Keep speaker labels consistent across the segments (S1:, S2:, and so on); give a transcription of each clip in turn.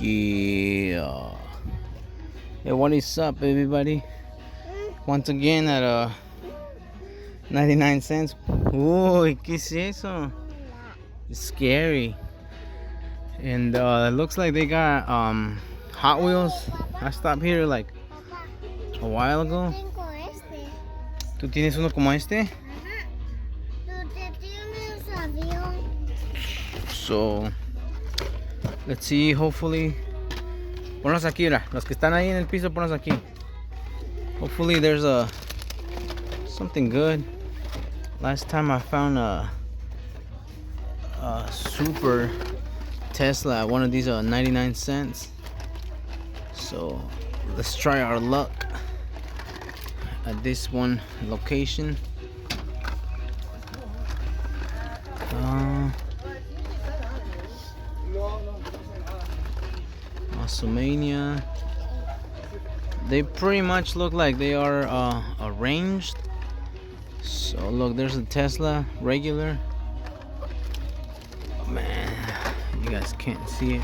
S1: Yeah. Hey, what is up, everybody? Once again at 99 cents. Uy, ¿qué es eso? It's scary. And it looks like they got Hot Wheels. I stopped here like a while ago.
S2: Tengo este.
S1: ¿Tú tienes uno como este?
S2: Ajá. Tú tienes avión.
S1: So, let's see, hopefully. Ponlos aquí, mira. Los que están ahí en el piso, ponlos aquí. Hopefully there's something good. Last time I found a super Tesla at one of these 99 cents. So let's try our luck at this one location. Mania. They pretty much look like they are arranged. So look, there's a Tesla regular. Oh, man, you guys can't see it.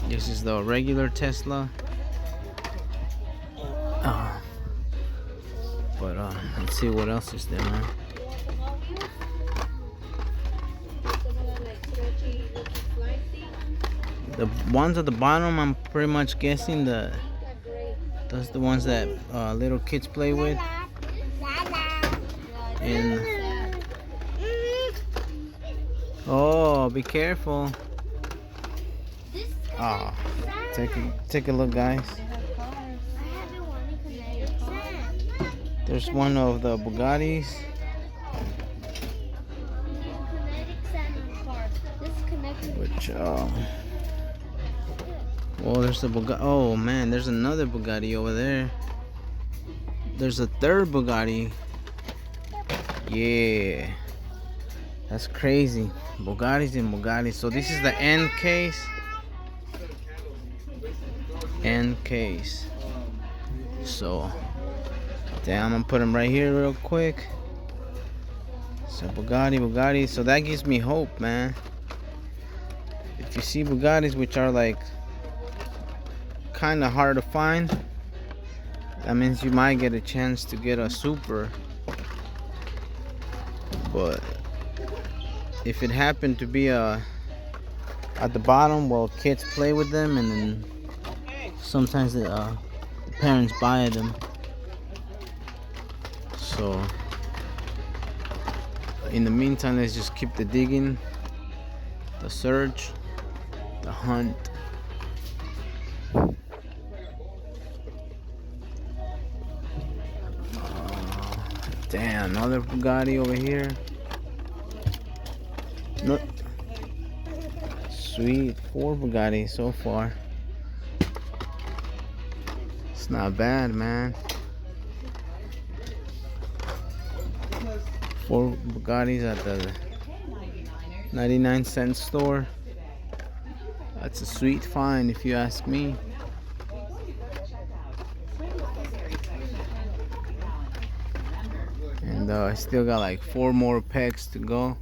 S1: This is the regular Tesla. But let's see what else is there, man. The ones at the bottom, I'm pretty much guessing that's the ones that little kids play with. And oh, be careful! Oh, take a look, guys. There's one of the Bugattis. Which oh, there's the Bugatti. Oh man, there's another Bugatti over there. There's a third Bugatti. Yeah, that's crazy. Bugattis and Bugattis. So this is the end case. End case. So, damn, I'm gonna put them right here real quick. So Bugatti. So that gives me hope, man. If you see Bugattis, which are like kind of hard to find, that means you might get a chance to get a super. But if it happened to be at the bottom, well, kids play with them, and then sometimes the parents buy them. So in the meantime, let's just keep the digging, the search, the hunt. Damn, another Bugatti over here. No, sweet, 4 Bugatti so far. It's not bad, man. 4 Bugattis at the 99 cent store. That's a sweet find, if you ask me. And I still got like 4 more pegs to go.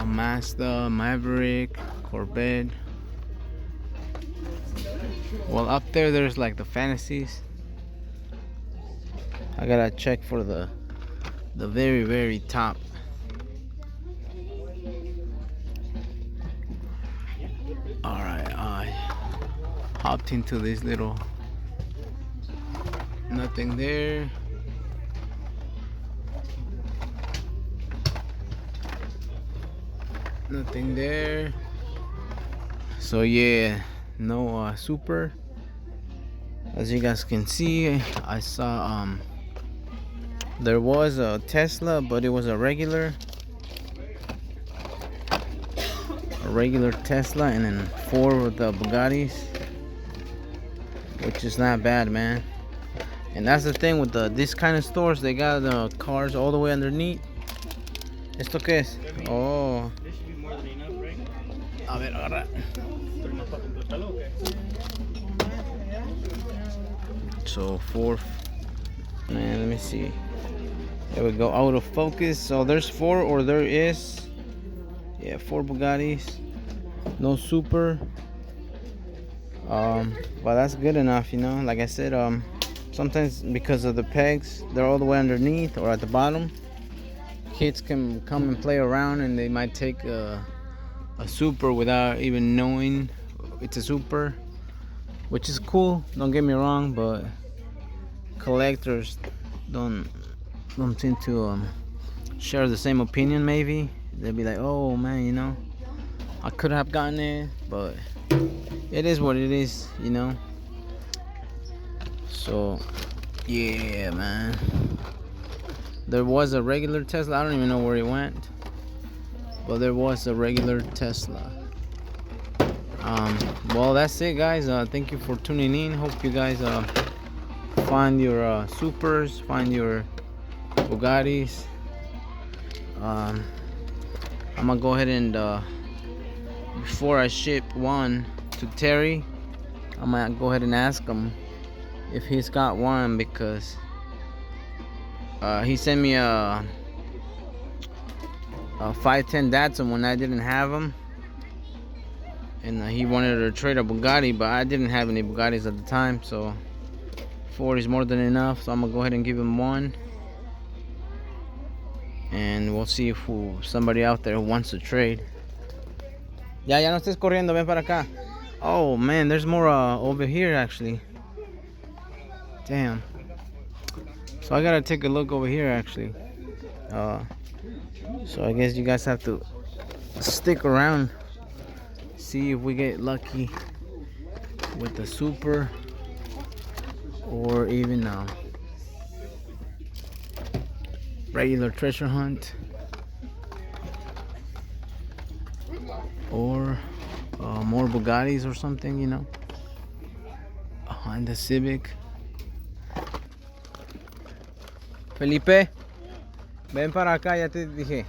S1: Mazda, Maverick, Corvette. Well, up there's like the fantasies. I gotta check for the very, very top. Alright, I hopped into this little. Nothing there. Nothing there. So yeah, no super. As you guys can see, I saw there was a Tesla, but it was a regular Tesla, and then 4 with the Bugattis, which is not bad, man. And that's the thing with this kind of stores, they got the cars all the way underneath. ¿Esto qué es? Oh. A ver, agarra. So 4, man, let me see. There we go, out of focus. So there's 4, or there is Yeah, 4 Bugattis. No super. But that's good enough, you know. Like I said, sometimes because of the pegs, they're all the way underneath or at the bottom. Kids can come and play around, and they might take a super without even knowing it's a super, which is cool. Don't get me wrong, but collectors don't seem to share the same opinion. Maybe they'll be like, "Oh man, you know, I could have gotten it," but it is what it is, you know. So yeah, man. There was a regular Tesla. I don't even know where it went, but there was a regular Tesla. Well, that's it, guys. Thank you for tuning in. Hope you guys find your supers, find your Bugattis. I'm gonna go ahead and before I ship one to Terry, I'm gonna go ahead and ask him if he's got one, because he sent me a 510 Datsun when I didn't have him, and he wanted to trade a Bugatti, but I didn't have any Bugattis at the time, so 4 is more than enough. So I'm gonna go ahead and give him one, and we'll see if somebody out there who wants to trade. Ya no estés corriendo, ven para acá. Oh man, there's more over here actually. Damn. So I gotta take a look over here actually. So I guess you guys have to stick around, see if we get lucky with the super, or even regular treasure hunt, or more Bugattis or something, you know, behind the Civic. Felipe, ven para acá, ya te dije.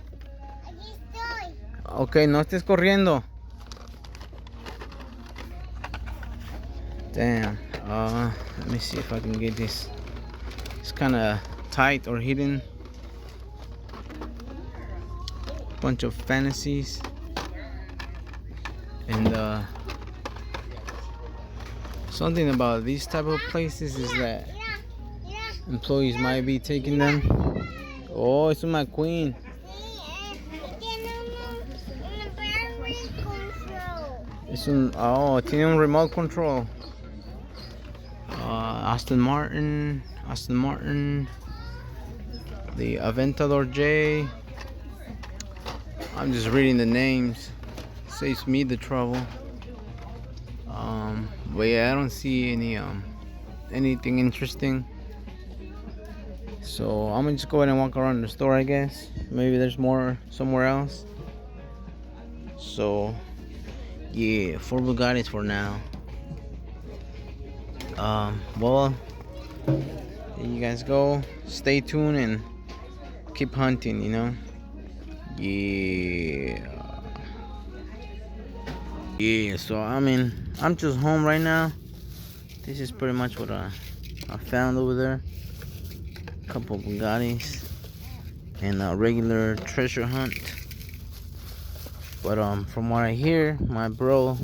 S2: Aquí estoy.
S1: Ok, no estés corriendo. Damn. Let me see if I can get this. It's kind of tight or hidden. Bunch of fantasies. And something about these type of places is that employees might be taking them. Oh, it's my queen. Tiene un remote control. Aston Martin, the Aventador J. I'm just reading the names. Saves me the trouble. But yeah, I don't see anything interesting. So I'm gonna just go ahead and walk around the store, I guess. Maybe there's more somewhere else. So yeah, 4 Bugattis for now. Well, there you guys go. Stay tuned and keep hunting, you know. Yeah, so I mean, I'm just home right now. This is pretty much what I found over there. A couple of Bugattis and a regular treasure hunt. But from what I hear, my bro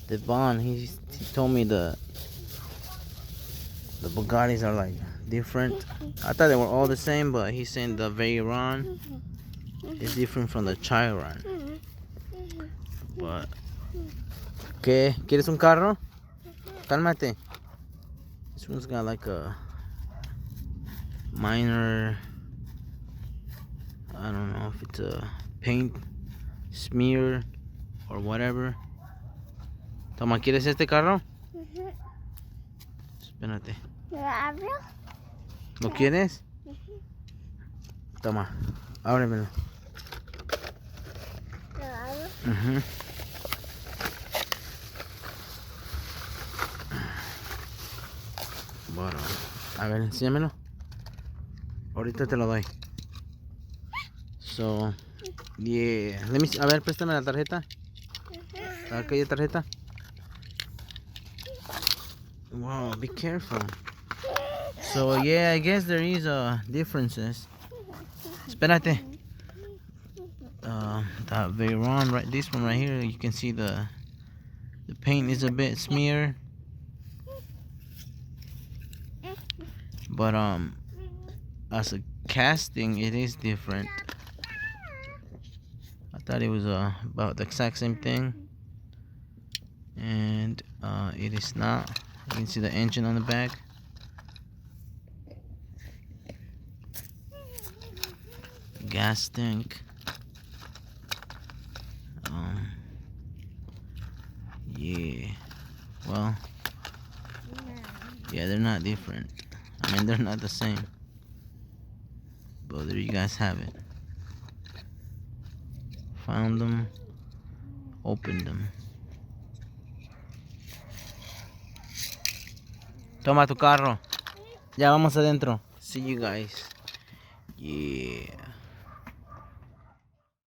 S1: Devon, he told me the Bugattis are like different. I thought they were all the same, but he's saying the Veyron is different from the Chiron. But ¿qué? ¿Quieres un carro? Cálmate. This one's got like a minor, I don't know if it's a paint smear or whatever. Toma, ¿quieres este carro? Espérate.
S2: ¿Lo abro?
S1: ¿Lo quieres? Toma, ábremelo.
S2: ¿Lo abro?
S1: Bueno, a ver, enséñamelo. Ahorita te lo doy. So, yeah. Let me see. A ver, préstame la tarjeta. Aquella tarjeta. Wow, be careful. So, yeah, I guess there is differences. Espérate. that Veyron, right, this one right here, you can see the paint is a bit smeared, but as a casting it is different. I thought it was about the exact same thing, and it is not. You can see the engine on the back. Gas tank. Yeah, well, yeah, they're not different. I mean, they're not the same. But there you guys have it. Found them, opened them. Toma tu carro. Ya vamos adentro. See you guys. Yeah.